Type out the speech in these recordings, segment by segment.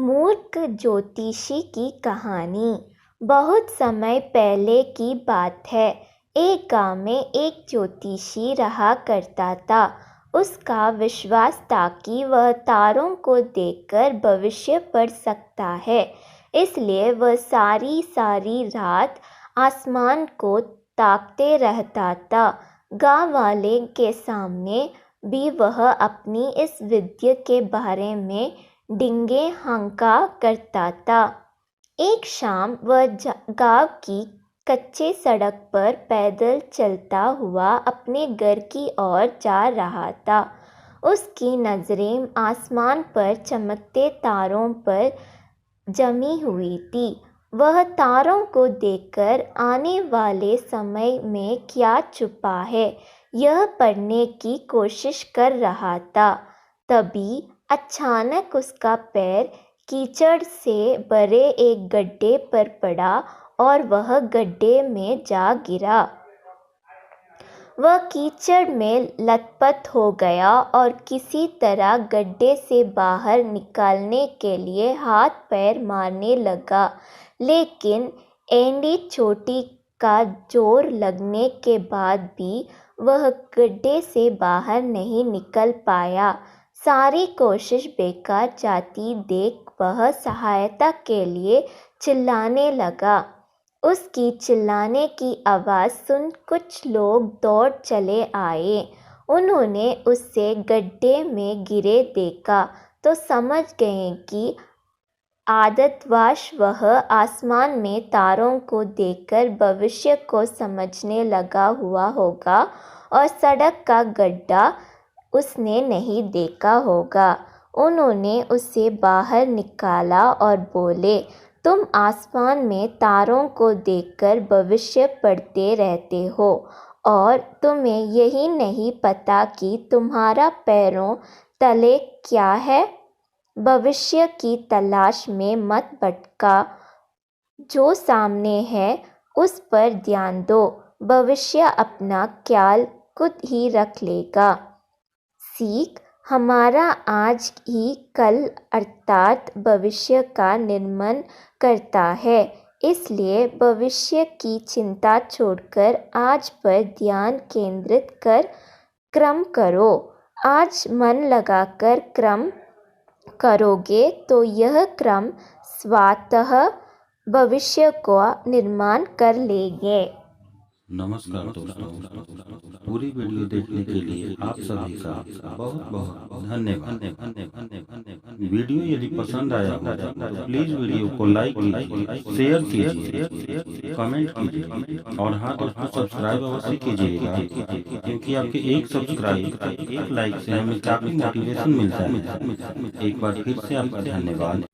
मूर्ख ज्योतिषी की कहानी। बहुत समय पहले की बात है। एक गांव में एक ज्योतिषी रहा करता था। उसका विश्वास था कि वह तारों को देखकर भविष्य पढ़ सकता है। इसलिए वह सारी सारी रात आसमान को ताकते रहता था। गांव वाले के सामने भी वह अपनी इस विद्या के बारे में डिंगे हंका करता था। एक शाम वह गांव की कच्चे सड़क पर पैदल चलता हुआ अपने घर की ओर जा रहा था। उसकी नज़रें आसमान पर चमकते तारों पर जमी हुई थी। वह तारों को देखकर आने वाले समय में क्या छुपा है यह पढ़ने की कोशिश कर रहा था। तभी अचानक उसका पैर कीचड़ से भरे एक गड्ढे पर पड़ा और वह गड्ढे में जा गिरा। वह कीचड़ में लथपथ हो गया और किसी तरह गड्ढे से बाहर निकलने के लिए हाथ पैर मारने लगा, लेकिन एड़ी चोटी का जोर लगने के बाद भी वह गड्ढे से बाहर नहीं निकल पाया। सारी कोशिश बेकार जाती देख वह सहायता के लिए चिल्लाने लगा। उसकी चिल्लाने की आवाज़ सुन कुछ लोग दौड़ चले आए। उन्होंने उसे गड्ढे में गिरे देखा तो समझ गए कि आदतवश वह आसमान में तारों को देखकर भविष्य को समझने लगा हुआ होगा और सड़क का गड्ढा उसने नहीं देखा होगा। उन्होंने उसे बाहर निकाला और बोले, तुम आसमान में तारों को देखकर भविष्य पढ़ते रहते हो और तुम्हें यही नहीं पता कि तुम्हारा पैरों तले क्या है। भविष्य की तलाश में मत भटका, जो सामने है उस पर ध्यान दो। भविष्य अपना ख्याल खुद ही रख लेगा। सीख, हमारा आज ही कल अर्थात भविष्य का निर्माण करता है। इसलिए भविष्य की चिंता छोड़कर आज पर ध्यान केंद्रित कर कर्म करो। आज मन लगाकर कर्म करोगे तो यह कर्म स्वतः भविष्य को निर्माण कर लेंगे। नमस्कार दोस्तों, पूरी वीडियो देखने के लिए आप सभी का बहुत बहुत धन्यवाद। वीडियो यदि पसंद आया हो तो प्लीज वीडियो को लाइक कीजिए, शेयर कीजिए, कमेंट कीजिए और हाँ दोस्तों सब्सक्राइब अवश्य कीजिएगा, क्योंकि आपके एक सब्सक्राइब एक लाइक से हमें काफी मोटिवेशन मिलता है। एक बार फिर से आपका धन्यवाद।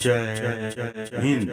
जय हिंद।